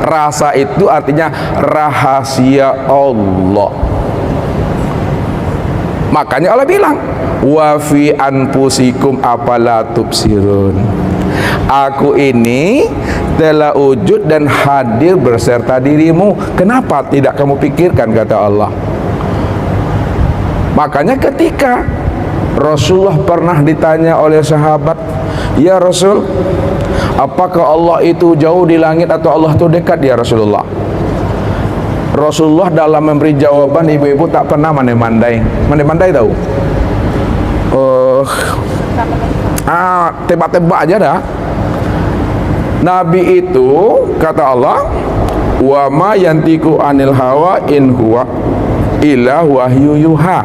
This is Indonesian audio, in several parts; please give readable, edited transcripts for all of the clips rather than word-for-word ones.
Rasa itu artinya rahasia Allah. Makanya Allah bilang, wa fi anfusikum afala tubsirun. Aku ini telah wujud dan hadir berserta dirimu. Kenapa tidak kamu pikirkan, kata Allah. Makanya ketika Rasulullah pernah ditanya oleh sahabat, ya Rasul, apakah Allah itu jauh di langit atau Allah itu dekat ya Rasulullah? Rasulullah dalam memberi jawaban, ibu-ibu tak pernah mandai-mandai. Mandai-mandai tahu? Tebak-tebak aja dah. Nabi itu, kata Allah, wa ma yantiku anil hawa in huwa illa wahyu yuha.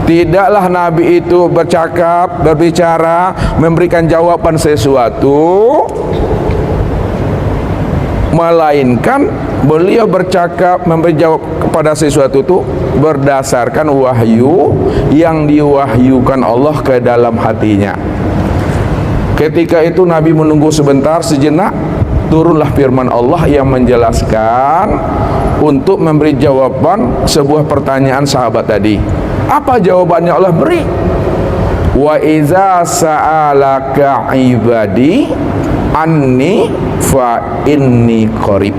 Tidaklah Nabi itu bercakap, berbicara, memberikan jawaban sesuatu, melainkan beliau bercakap, memberi jawab kepada sesuatu itu berdasarkan wahyu yang diwahyukan Allah ke dalam hatinya. Ketika itu Nabi menunggu sebentar, sejenak turunlah firman Allah yang menjelaskan untuk memberi jawaban sebuah pertanyaan sahabat tadi. Apa jawabannya Allah beri? Wa iza sa'alaka ibadi anni fa inni qarib.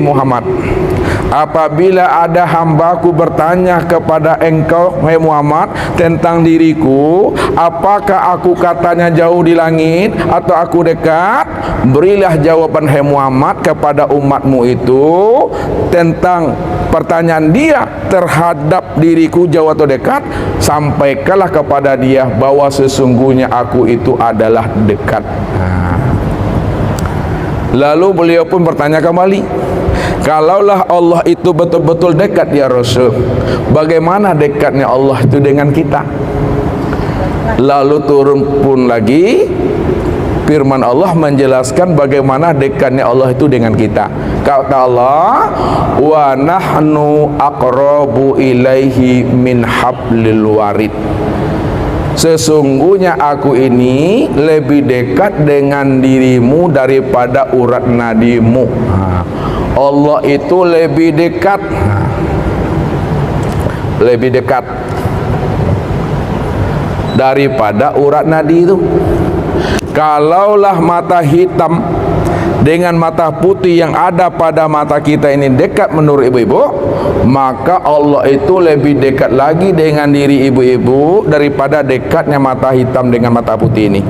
Muhammad, apabila ada hambaku bertanya kepada engkau, Muhammad, tentang diriku, apakah aku katanya jauh di langit atau aku dekat, berilah jawaban Muhammad kepada umatmu itu tentang pertanyaan dia terhadap diriku jauh atau dekat. Sampaikanlah kepada dia bahwa sesungguhnya aku itu adalah dekat. Lalu beliau pun bertanya kembali, kalaulah Allah itu betul-betul dekat ya Rasul, bagaimana dekatnya Allah itu dengan kita? Lalu turun pun lagi firman Allah menjelaskan bagaimana dekatnya Allah itu dengan kita. Kata Allah, wa nahnu aqrabu ilaihi min hablil warid. Sesungguhnya aku ini lebih dekat dengan dirimu daripada urat nadimu. Allah itu lebih dekat, lebih dekat daripada urat nadi itu. Kalaulah mata hitam dengan mata putih yang ada pada mata kita ini dekat menurut ibu-ibu, maka Allah itu lebih dekat lagi dengan diri ibu-ibu daripada dekatnya mata hitam dengan mata putih ini.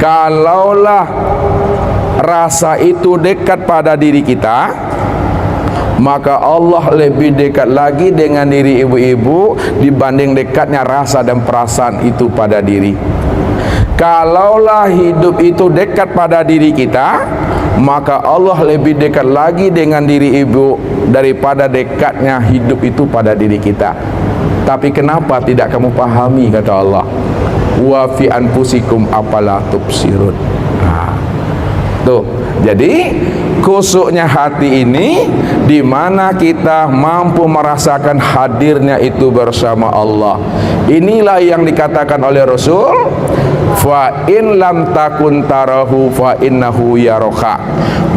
Kalaulah rasa itu dekat pada diri kita, maka Allah lebih dekat lagi dengan diri ibu-ibu dibanding dekatnya rasa dan perasaan itu pada diri. Kalaulah hidup itu dekat pada diri kita, maka Allah lebih dekat lagi dengan diri ibu daripada dekatnya hidup itu pada diri kita. Tapi kenapa tidak kamu pahami, kata Allah, wa fi anfusikum afala tubsirun. Tuh, jadi kusuknya hati ini di mana kita mampu merasakan hadirnya itu bersama Allah. Inilah yang dikatakan oleh Rasul, fa in lam takun tarahu fa innahu yaraka.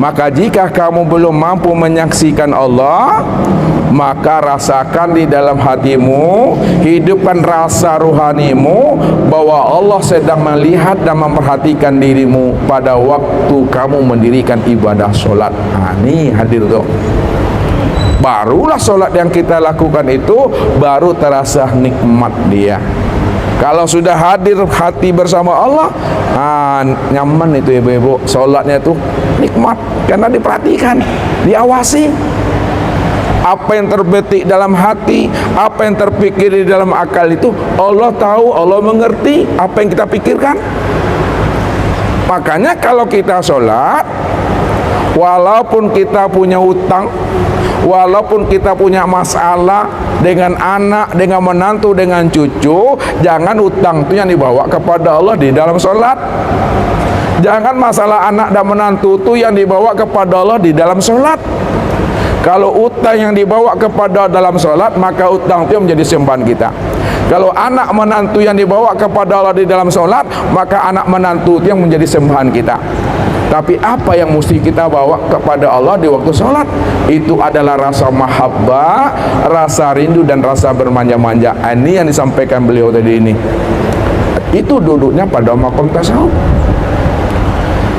Maka jika kamu belum mampu menyaksikan Allah, maka rasakan di dalam hatimu, hidupkan rasa ruhanimu bahwa Allah sedang melihat dan memperhatikan dirimu pada waktu kamu mendirikan ibadah solat. Ini hadir tuh. Barulah solat yang kita lakukan itu baru terasa nikmat dia. Kalau sudah hadir hati bersama Allah, nyaman itu ibu-ibu, solatnya itu nikmat karena diperhatikan, diawasi. Apa yang terbetik dalam hati, apa yang terpikir di dalam akal itu Allah tahu, Allah mengerti apa yang kita pikirkan. Makanya kalau kita sholat, walaupun kita punya hutang, walaupun kita punya masalah dengan anak, dengan menantu, dengan cucu, jangan hutang itu yang dibawa kepada Allah di dalam sholat. Jangan masalah anak dan menantu itu yang dibawa kepada Allah di dalam sholat. Kalau utang yang dibawa kepada dalam sholat, maka utang itu menjadi sembahan kita. Kalau anak menantu yang dibawa kepada Allah di dalam sholat, maka anak menantu itu yang menjadi sembahan kita. Tapi apa yang mesti kita bawa kepada Allah di waktu sholat? Itu adalah rasa mahabbah, rasa rindu dan rasa bermanja-manja. Ini yang disampaikan beliau tadi ini. Itu duduknya pada maqam tasawuf.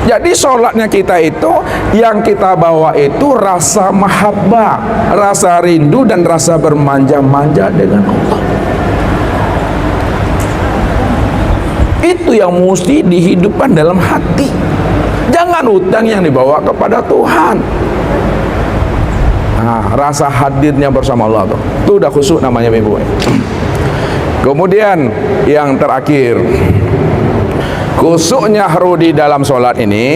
Jadi sholatnya kita itu, yang kita bawa itu rasa mahabbah, rasa rindu dan rasa bermanja-manja dengan Allah. Itu yang mesti dihidupkan dalam hati. Jangan utang yang dibawa kepada Tuhan. Nah, rasa hadirnya bersama Allah tuh. Itu udah khusyuk namanya, Ibu. Kemudian yang terakhir, khusyuknya di dalam sholat ini,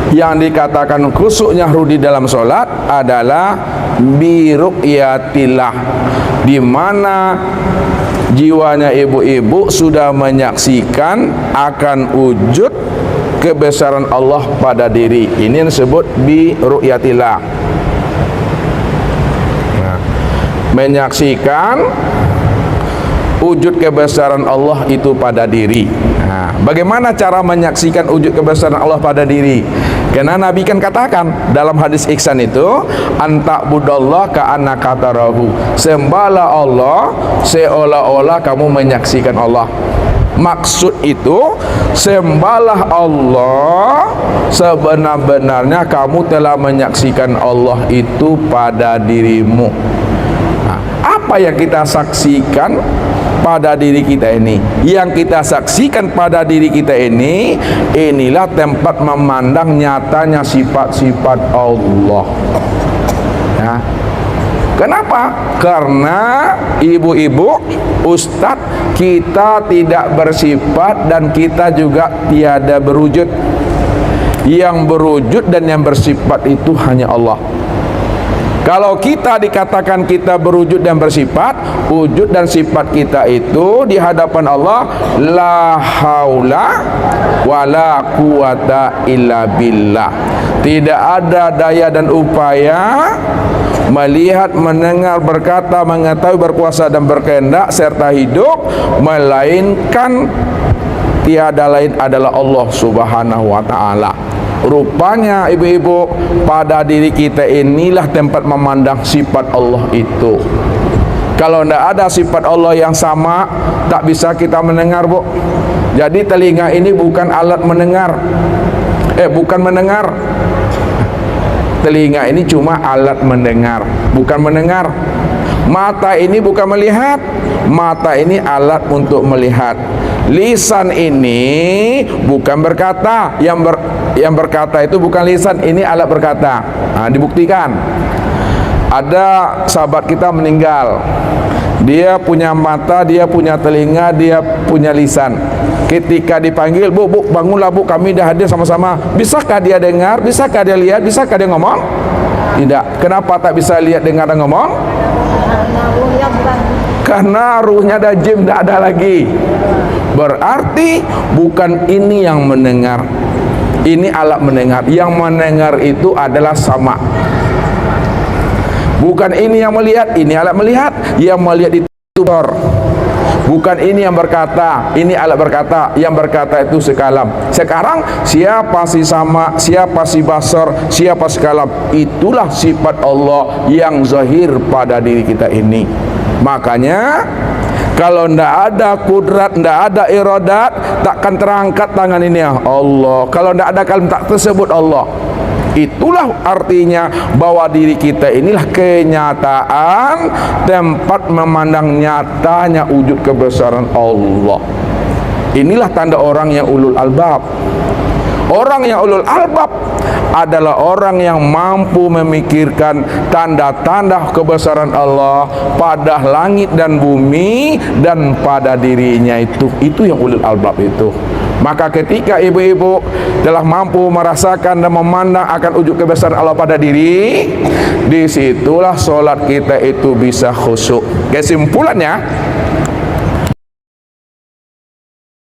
yang dikatakan khusyuknya di dalam sholat adalah biru'yatillah, di mana jiwanya ibu-ibu sudah menyaksikan akan wujud kebesaran Allah pada diri. Ini yang disebut biru'yatillah. Nah, menyaksikan wujud kebesaran Allah itu pada diri. Nah, bagaimana cara menyaksikan wujud kebesaran Allah pada diri? Karena Nabi kan katakan dalam hadis ihsan itu, anta'budallah ka'annaka tarahu. Sembahlah Allah seolah-olah kamu menyaksikan Allah. Maksud itu, sembahlah Allah sebenar-benarnya kamu telah menyaksikan Allah itu pada dirimu. Nah, apa yang kita saksikan pada diri kita ini? Yang kita saksikan pada diri kita ini, inilah tempat memandang nyatanya sifat-sifat Allah. Ya. Kenapa? Karena ibu-ibu, ustadz, kita tidak bersifat dan kita juga tiada berwujud. Yang berwujud dan yang bersifat itu hanya Allah. Kalau kita dikatakan kita berwujud dan bersifat, wujud dan sifat kita itu di hadapan Allah la haula wala quwata illa billah. Tidak ada daya dan upaya melihat, mendengar, berkata, mengetahui, berkuasa dan berkehendak serta hidup, melainkan tiada lain adalah Allah Subhanahu wa ta'ala. Rupanya ibu-ibu, pada diri kita inilah tempat memandang sifat Allah itu. Kalau tidak ada sifat Allah yang sama, tak bisa kita mendengar, Bu. Jadi telinga ini bukan alat mendengar. Bukan mendengar. Telinga ini cuma alat mendengar, bukan mendengar. Mata ini bukan melihat. Mata ini alat untuk melihat. Lisan ini bukan berkata. Yang berkata itu bukan lisan, ini alat berkata. Nah, dibuktikan. Ada sahabat kita meninggal. Dia punya mata, dia punya telinga, dia punya lisan. Ketika dipanggil, bu, bangunlah bu, kami dah hadir sama-sama. Bisakah dia dengar? Bisakah dia lihat? Bisakah dia ngomong? Tidak. Kenapa tak bisa lihat, dengar dan ngomong? Karena ruhnya dah jim, tak ada lagi. Berarti bukan ini yang mendengar. Ini alat mendengar. Yang mendengar itu adalah sama. Bukan ini yang melihat, ini alat melihat. Yang melihat itu bukan ini yang berkata, ini alat berkata. Yang berkata itu sekalam. Sekarang siapa si sama, siapa si basar, siapa sekalam? Itulah sifat Allah yang zahir pada diri kita ini. Makanya kalau tidak ada kudrat, tidak ada iradat, takkan terangkat tangan ini ya Allah. Kalau tidak ada kalim tak tersebut Allah. Itulah artinya bahwa diri kita inilah kenyataan tempat memandang nyatanya wujud kebesaran Allah. Inilah tanda orang yang ulul albab. Orang yang ulul albab adalah orang yang mampu memikirkan tanda-tanda kebesaran Allah pada langit dan bumi dan pada dirinya itu. Itu yang ulul albab itu. Maka ketika ibu-ibu telah mampu merasakan dan memandang akan wujud kebesaran Allah pada diri, disitulah solat kita itu bisa khusyuk. Kesimpulannya,